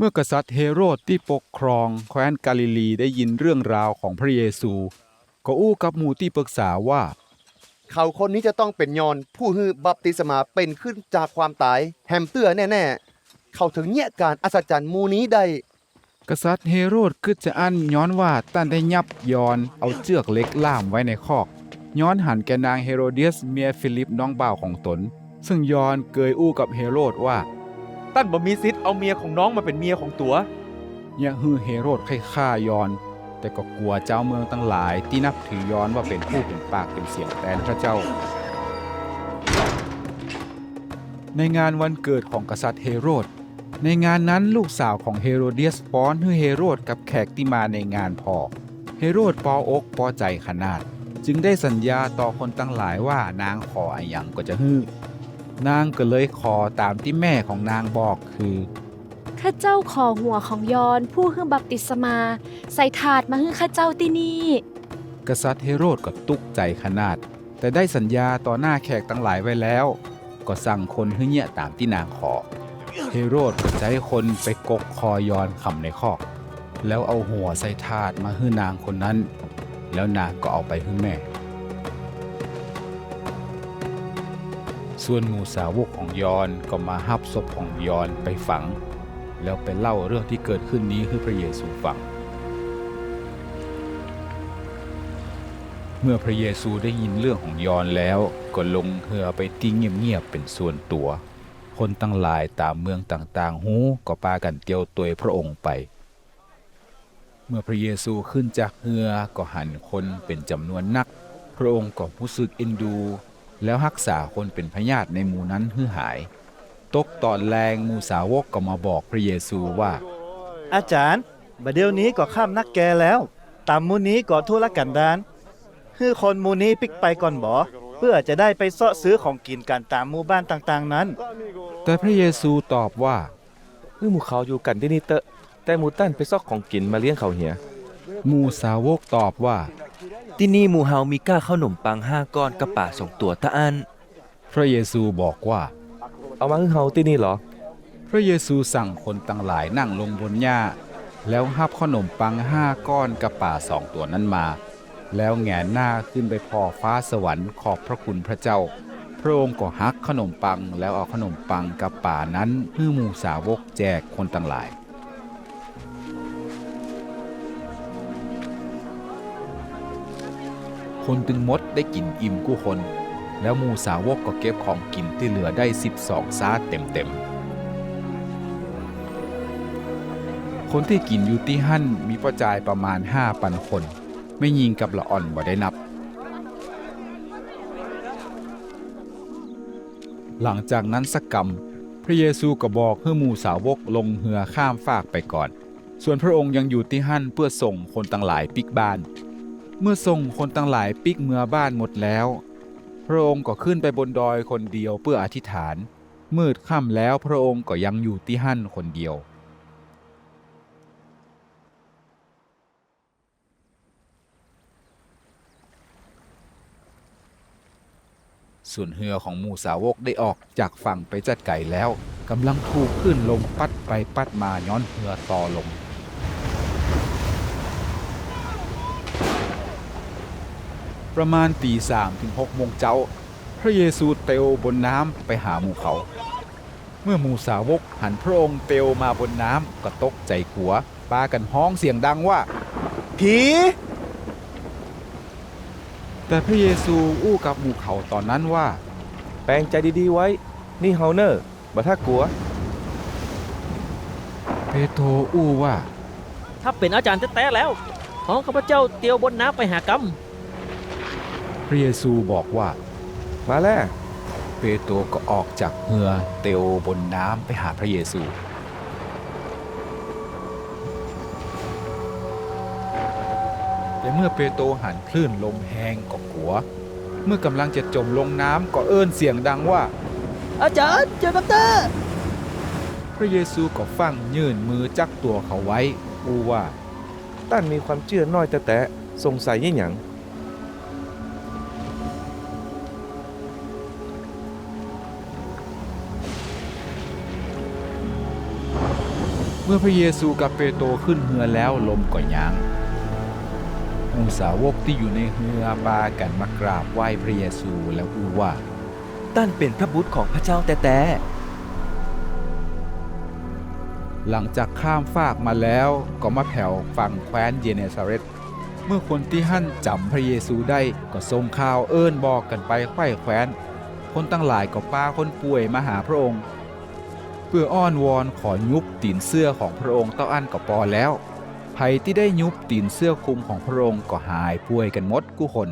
มื่อกษัตริย์เฮโรดที่ปกครองแคว้นกาลิลีได้ยินเรื่องราวของพระเยซูก็อู้กับหมู่ที่ปรึกษาว่าเขาคนนี้จะต้องเป็นยอนผู้ฮือบัพติศมาเป็นขึ้นจากความตายแฮมเตื้อแน่ๆเขาถึงเนี่ยการอัศจรรย์มูนี้ได้กษัตริย์เฮโรดคิดจะอั้นย้อนว่าตั้นได้ยับยอนเอาเชือกเล็กล่ามไว้ในคอกย้อนหันแก่นางเฮโรเดียสเมียฟิลิปน้องบ่าวของตนซึ่งยอนเกยอู้กับเฮโรดว่าตั้นบ่มีสิทธิ์เอาเมียของน้องมาเป็นเมียของตัว อย่าฮือเฮโรดฆ่ายอนแต่ก็กลัวเจ้าเมืองทั้งหลายที่นับถือยอนว่าเป็นผู้เป็นปากเป็นเสียงแทนพระเจ้าในงานวันเกิดของกษัตริย์เฮโรดในงานนั้นลูกสาวของเฮโรเดียสป้อนให้เฮโรดกับแขกที่มาในงานพอเฮโรดปออกปอใจขนาดจึงได้สัญญาต่อคนตั้งหลายว่านางขออะไรหยังก็จะฮื้อนางก็เลยขอตามที่แม่ของนางบอกคือข้าเจ้าขอหัวของยอนผู้ฮือบัพติศมาใส่ถาดมาฮือข้าเจ้าที่นี่กษัตริย์เฮโรดก็ตุกใจขนาดแต่ได้สัญญาต่อหน้าแขกตั้งหลายไว้แล้วก็สั่งคนให้เงี่ยตามที่นางขอเฮโรดก็ใช้คนไปกกคอยอนขำในคอกแล้วเอาหัวใส่ถาดมาให้นางคนนั้นแล้วนางก็เอาไปให้แม่ส่วนหมู่สาวกของยอนก็มาหับศพของยอนไปฝังแล้วไปเล่าเรื่องที่เกิดขึ้นนี้ให้พระเยซูฟังเมื่อพระเยซูได้ยินเรื่องของยอนแล้วก็ลงเรือไปที่เงียบๆเป็นส่วนตัวคนตั้งหลายตามเมืองต่างๆหูก็พากันเตียวตัวยพระองค์ไปเมื่อพระเยซูขึ้นจากเรือก็หันคนเป็นจำนวนนักพระองค์ก็รู้สึกเอ็นดูแล้วรักษาคนเป็นพยาธิในหมู่นั้นให้หายตกตอนแรงหมู่สาวกก็มาบอกพระเยซูว่าอาจารย์บัดเดี๋ยวนี้ก็ข้ามนักแกแล้วตามมูนี้ก็ทุรกันดารคือคนมูนี้ปิกไปก่อนบ่เพื่อจะได้ไปเสาะซื้อของกินกันตามหมู่บ้านต่างๆนั้นแต่พระเยซูตอบว่าหมู่เขาอยู่กันที่นี่เตอะแต่หมู่ตั้นไปซอกของกินมาเลี้ยงเขาเหียหมู่สาวกตอบว่าที่นี่หมู่เฮามีก้าข้าวหนมปัง5ก้อนกับป่า2ตัวตะอันพระเยซูบอกว่าเอามาให้เฮาที่นี่เหรอพระเยซูสั่งคนตั้งหลายนั่งลงบนหญ้าแล้วหับขนมปัง5ก้อนกับป่า2ตัวนั้นมาแล้วแหงนหน้าขึ้นไปพอฟ้าสวรรค์ขอบพระคุณพระเจ้าพระองค์ก็หักขนมปังแล้วเอาขนมปังกับป่านั้นให้หมู่สาวกแจกคนตั้งหลายคนตึงมดได้กินอิ่มกู้คนแล้วหมู่สาวกก็เก็บของกินที่เหลือได้12ซาเต็มๆคนที่กินอยู่ที่หั่นมีประจายประมาณ5,000คนไม่ยิงกับละอ่อนบ่ได้นับหลังจากนั้นสักกำพระเยซูก็บอกให้หมู่สาวกลงเรือข้ามฟากไปก่อนส่วนพระองค์ยังอยู่ที่หั่นเพื่อส่งคนต่างหลายปิกบ้านเมื่อส่งคนต่างหลายปิกเมือบ้านหมดแล้วพระองค์ก็ขึ้นไปบนดอยคนเดียวเพื่ออธิษฐานมืดค่ำแล้วพระองค์ก็ยังอยู่ที่หั่นคนเดียวส่วนเรือของหมู่สาวกได้ออกจากฝั่งไปจัดไก่แล้วกำลังถูกคลื่นลมปัดไปปัดมาย้อนเรือต่อลมประมาณตี3 ถึง 6 โมงเช้าพระเยซูเตวบนน้ำไปหาหมู่เขาเมื่อหมู่สาวกหันพระองค์เตวมาบนน้ำก็ตกใจกลัวปากันฮ้องเสียงดังว่าผีแต่พระเยซูอู้กับหมู่เขาตอนนั้นว่าแปลงใจดีๆไว้นี่เฮาเนอร์บ่ถ้ากลัวเปโตรอู้ว่าถ้าเป็นอาจารย์แท้ๆแล้วของข้าพเจ้าเตียวบนน้ำไปหากรรมพระเยซูบอกว่ามาแล้วเปโตรก็ออกจากเรือเตวบนน้ำไปหาพระเยซูแต่เมื่อเปโตรหันคลื่นลมแรงก็กลัวเมื่อกำลังจะจมลงน้ำก็เอิ้นเสียงดังว่าอาจารย์เจ้าด็อกเตอร์พระเยซูก็ฟังยื่นมือจักตัวเขาไว้อู้ว่าตั้นมีความเชื่อน้อยแต่สงสัยยิ่งหยังห มื่อพระเยซูกับเปโตรขึ้นเรือแล้วลมก็ยั้งหมู่สาวกที่อยู่ในเรือพากันมากราบไหว้พระเยซูแล้วพูดว่า ตั้นเป็นพระบุตรของพระเจ้าแต่ หลังจากข้ามฟากมาแล้วก็มาแผ่วฝั่งแคว้นเยเนซาเร็ตเมื่อคนที่หั่นจำพระเยซูได้ก็ส่งข่าวเอิ้นบอกกันไปไขว้แคว้นคนตั้งหลายก็พาคนป่วยมาหาพระองค์ เพื่ออ้อนวอนขอยุบตีนเสื้อของพระองค์ต่ออันก็พอแล้วภัยที่ได้ยุบตีนเสื้อคลุมของพระองค์ก็หายป่วยกันหมดกุคน